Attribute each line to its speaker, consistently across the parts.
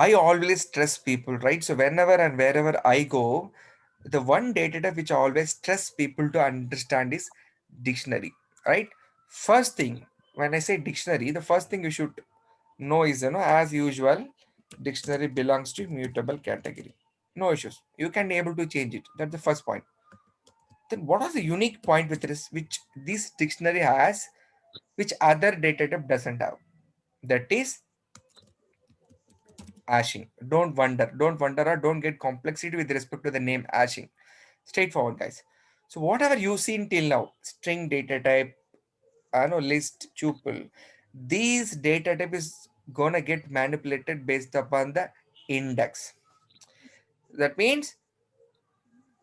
Speaker 1: I always stress people, right? So whenever and wherever I go, the one data type which I always stress people to understand is dictionary, right? First thing, when I say dictionary, the first thing you should know is, as usual, dictionary belongs to mutable category. No issues. You can be able to change it. That's the first point. Then what is the unique point with this, which this dictionary has, which other data type doesn't have? That is hashing. Don't wonder or don't get complexity with respect to the name hashing. Straightforward, guys. So whatever you've seen till now, string data type, I know list, tuple, these data type is gonna get manipulated based upon the index. That means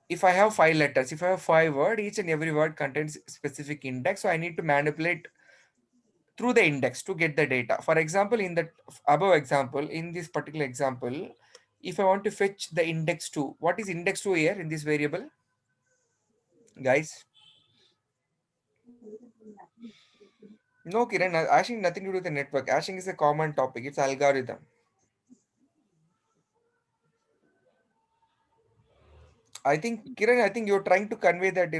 Speaker 1: if I have 5 letters, if I have 5 words, each and every word contains specific index. So I need to manipulate through the index to get the data. For example, in that above example, in this particular example, if I want to fetch the index 2, what is index 2 here in this variable, guys? No, Kiran, hashing nothing to do with the network. Hashing is a common topic. It's algorithm. I think, Kiran, I think you're trying to convey that,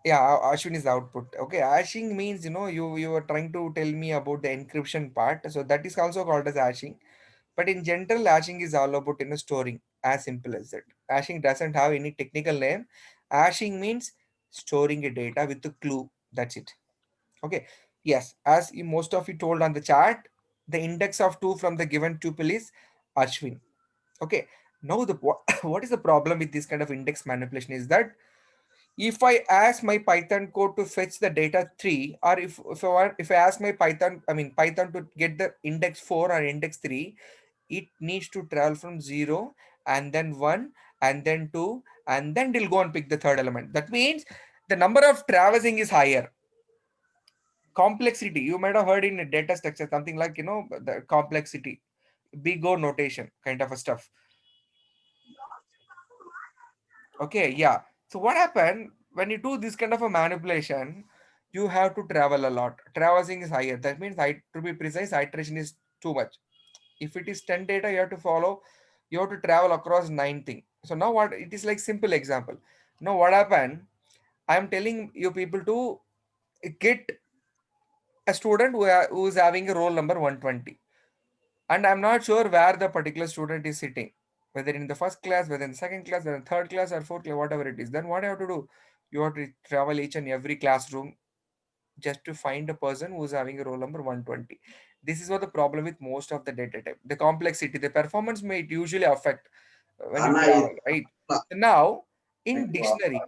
Speaker 1: yeah, Ashwin is output. Okay, hashing means, you are trying to tell me about the encryption part. So that is also called as hashing. But in general, hashing is all about, storing. As simple as that. Hashing doesn't have any technical name. Hashing means storing a data with a clue. That's it. Okay. Yes, as most of you told on the chart, the index of 2 from the given tuple is Ashwin. Okay. Now the what is the problem with this kind of index manipulation is that if I ask my Python code to fetch the data 3, or if I ask my Python to get the index 4 or index 3, it needs to travel from 0 and then 1 and then 2 and then it'll go and pick the third element. That means the number of traversing is higher. Complexity, you might have heard in a data structure something like, the complexity, big O notation kind of a stuff. Okay, yeah. So what happened when you do this kind of a manipulation, you have to travel a lot. Traversing is higher. That means, to be precise, iteration is too much. If it is 10 data, you have to follow, you have to travel across 9 things. So now what, it is like simple example. Now what happened, I am telling you people to get a student who is having a roll number 120. And I'm not sure where the particular student is sitting, whether in the first class, whether in the second class, whether in third class or fourth class, whatever it is. Then what you have to do, you have to travel each and every classroom just to find a person who's having a roll number 120. This is what the problem with most of the data type, the complexity, the performance may usually affect when you
Speaker 2: Anna is
Speaker 1: travel, right? Now in dictionary,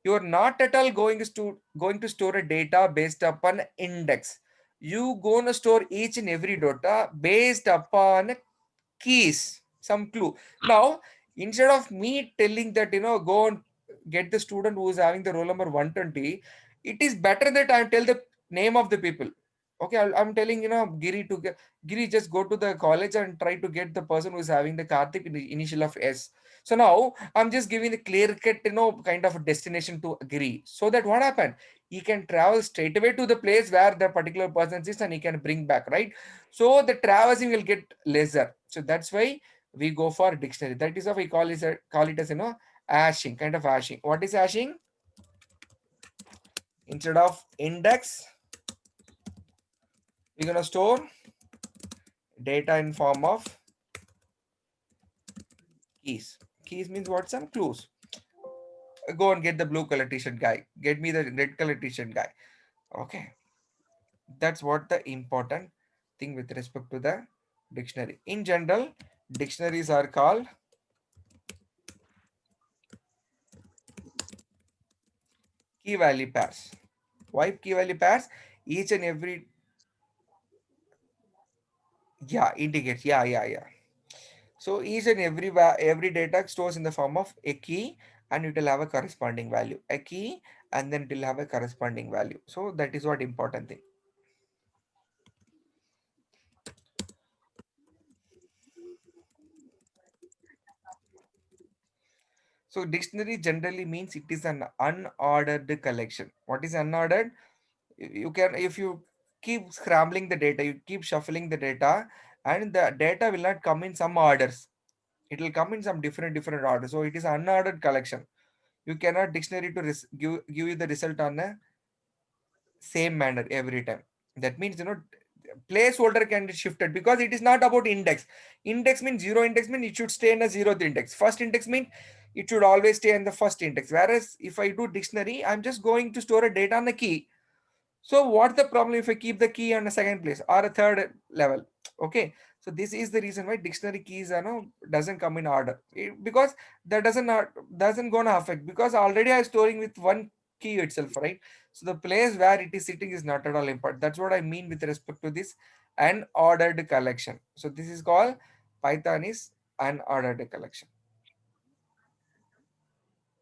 Speaker 1: you are not at all going to store a data based upon index. You gonna store each and every data based upon keys, some clue. Now, instead of me telling that, go and get the student who is having the roll number 120, it is better that I tell the name of the people. Okay, I'm telling, Giri, just go to the college and try to get the person who is having the Karthik in the initial of S. So now I'm just giving the clear cut, kind of a destination to Giri. So that what happened? He can travel straight away to the place where the particular person is and he can bring back, right? So the traversing will get lesser. So that's why we go for dictionary. That is how we call it as, hashing, kind of hashing. What is hashing? Instead of index, we're gonna store data in form of keys. Keys means what? Some clues. Go and get the blue color t-shirt guy. Get me the red color t-shirt guy. Okay. That's what the important thing with respect to the dictionary. In general, dictionaries are called key value pairs. Why key value pairs? Each and every, yeah, indicates, yeah. So each and every data stores in the form of a key and it will have a corresponding value. A key and then it will have a corresponding value. So that is what important thing. So dictionary generally means it is an unordered collection. What is unordered? You can, if you keep scrambling the data, you keep shuffling the data, and the data will not come in some orders. It will come in some different orders. So it is unordered collection. You cannot dictionary to give you the result on a same manner every time. That means, placeholder can be shifted because it is not about index. Index means zero, index means it should stay in a zeroth index. First index means it should always stay in the first index. Whereas if I do dictionary, I'm just going to store a data on the key. So what's the problem if I keep the key on a second place or a third level? Okay. So this is the reason why dictionary keys are no doesn't come in order. Because that doesn't gonna affect, because already I'm storing with one key itself, right? So the place where it is sitting is not at all important. That's what I mean with respect to this unordered collection. So this is called Python is unordered collection.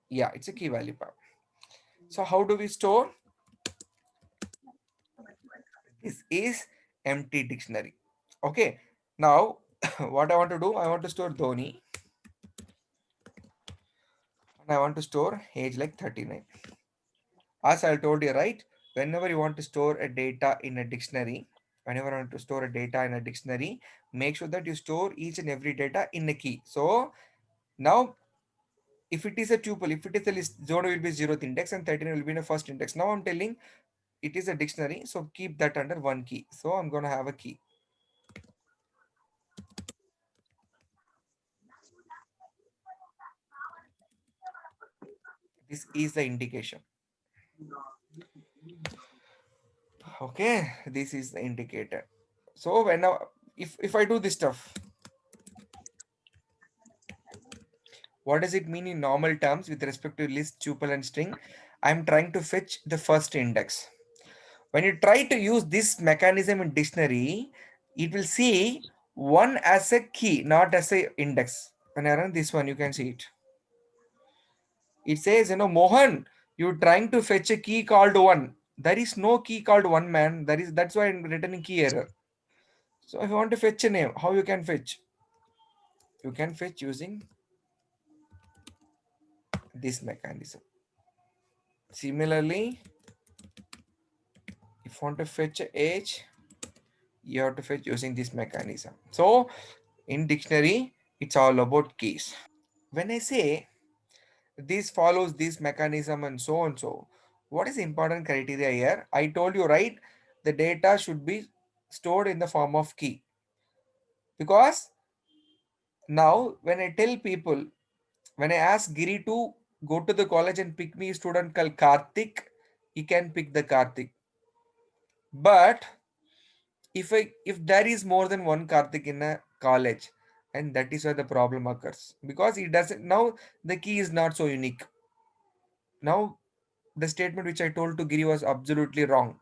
Speaker 1: Yeah, it's a key value pair. So how do we store? This is empty dictionary. Okay. Now, what I want to do, I want to store Dhoni and I want to store age like 39. As I told you, right? Whenever you want to store a data in a dictionary, whenever you want to store a data in a dictionary, make sure that you store each and every data in a key. So now, if it is a tuple, if it is a list, zone will be zeroth index and 39 will be in the first index. Now I'm telling it is a dictionary, so keep that under one key. So I'm gonna have a key. This is the indication. Okay, this is the indicator. So when now, if I do this stuff, what does it mean in normal terms with respect to list, tuple, and string? I'm trying to fetch the first index. When you try to use this mechanism in dictionary, it will see one as a key, not as a index. When I run this one, you can see it. It says, Mohan, you're trying to fetch a key called one. There is no key called one, man. That's why I'm returning key error. So if you want to fetch a name, how you can fetch? You can fetch using this mechanism. Similarly, if you want to fetch a age, you have to fetch using this mechanism. So in dictionary, it's all about keys. When I say this follows this mechanism and so on, so what is the important criteria here? I told you, right? The data should be stored in the form of key. Because now when I tell people, when I ask Giri to go to the college and pick me a student called Karthik, he can pick the Karthik. But if there is more than one Karthik in a college, and that is where the problem occurs, because it doesn't now, the key is not so unique. Now the statement which I told to Giri was absolutely wrong,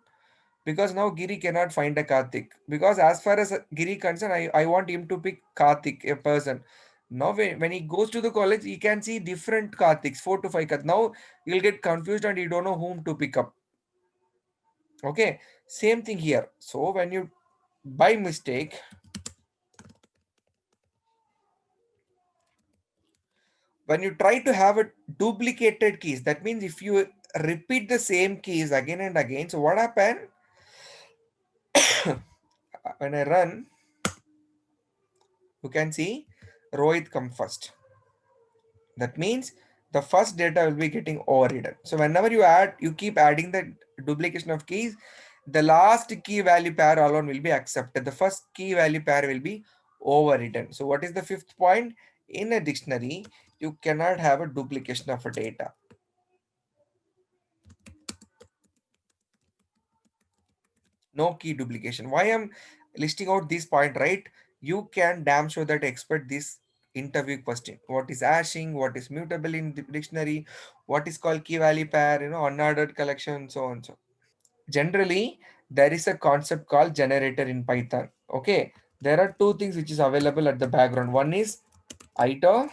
Speaker 1: because now Giri cannot find a Karthik, because as far as Giri concerned, I want him to pick Karthik, a person. Now when he goes to the college, he can see different Karthiks, 4 to 5 Karthik. Now he'll get confused and he don't know whom to pick up. Okay, same thing here. So when you by mistake, when you try to have a duplicated keys, that means if you repeat the same keys again and again, so what happened? When I run, you can see Rohit come first. That means the first data will be getting overridden. So whenever you keep adding the duplication of keys, the last key value pair alone will be accepted. The first key value pair will be overridden. So what is the fifth point? In a dictionary, you cannot have a duplication of a data. No key duplication. Why I'm listing out this point, right? You can damn sure that expect this interview question. What is hashing? What is mutable in the dictionary? What is called key value pair? Unordered collection, so on. So generally, there is a concept called generator in Python. Okay, there are two things which is available at the background. One is iter,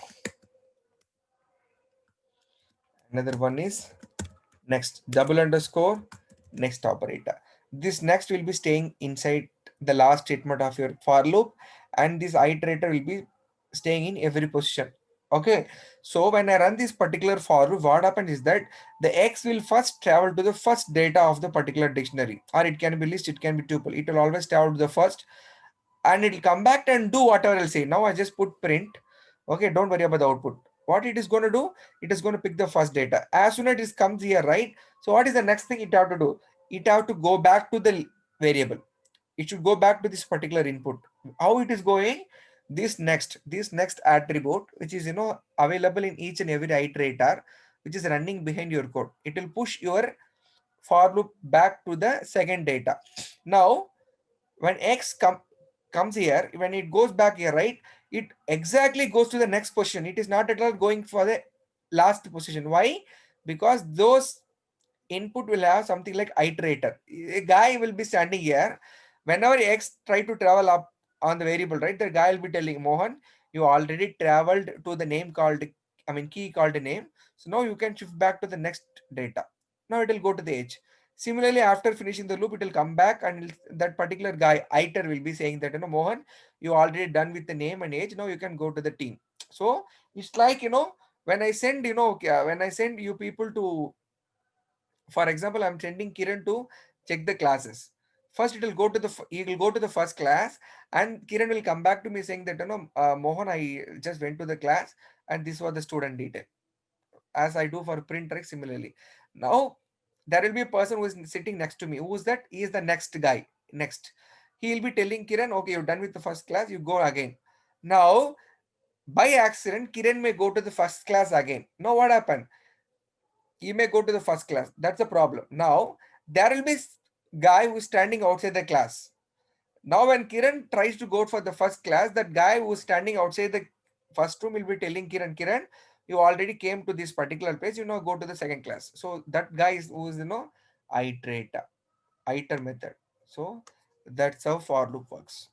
Speaker 1: another one is next, double underscore next operator. This next will be staying inside the last statement of your for loop, and this iterator will be staying in every position. Okay, so when I run this particular for loop, what happens is that the x will first travel to the first data of the particular dictionary, or it can be list, it can be tuple. It will always travel to the first, and it'll come back and do whatever I'll say. Now I just put print. Okay, don't worry about the output. What it is going to do, it is going to pick the first data. As soon as it comes here, right? So what is the next thing it have to do? It have to go back to the variable. It should go back to this particular input. How it is going? This next attribute, which is available in each and every iterator, which is running behind your code. It will push your for loop back to the second data. Now when comes here, when it goes back here, right, it exactly goes to the next position. It is not at all going for the last position. Why? Because those input will have something like iterator. A guy will be standing here. Whenever x try to travel up on the variable, right, the guy will be telling Mohan, you already traveled to the name called, I mean key called name, so now you can shift back to the next data. Now it will go to the edge. Similarly, after finishing the loop, it will come back and that particular guy iter will be saying that, Mohan, you already done with the name and age, now you can go to the team. So it's like, when I send, when I send you people to, for example, I'm sending Kiran to check the classes. First, he will go to the first class, and Kiran will come back to me saying that, Mohan, I just went to the class, and this was the student detail, as I do for print trick similarly. Now, there will be a person who is sitting next to me. Who is that? He is the next guy. Next, he will be telling Kiran, okay, you're done with the first class, you go again. Now, by accident, Kiran may go to the first class again. Now, what happened? He may go to the first class. That's the problem. Now there will be guy who's standing outside the class. Now when Kiran tries to go for the first class, that guy who's standing outside the first room will be telling Kiran, Kiran, you already came to this particular place, go to the second class. So that guy is who is iterator, iter method. So that's how for loop works.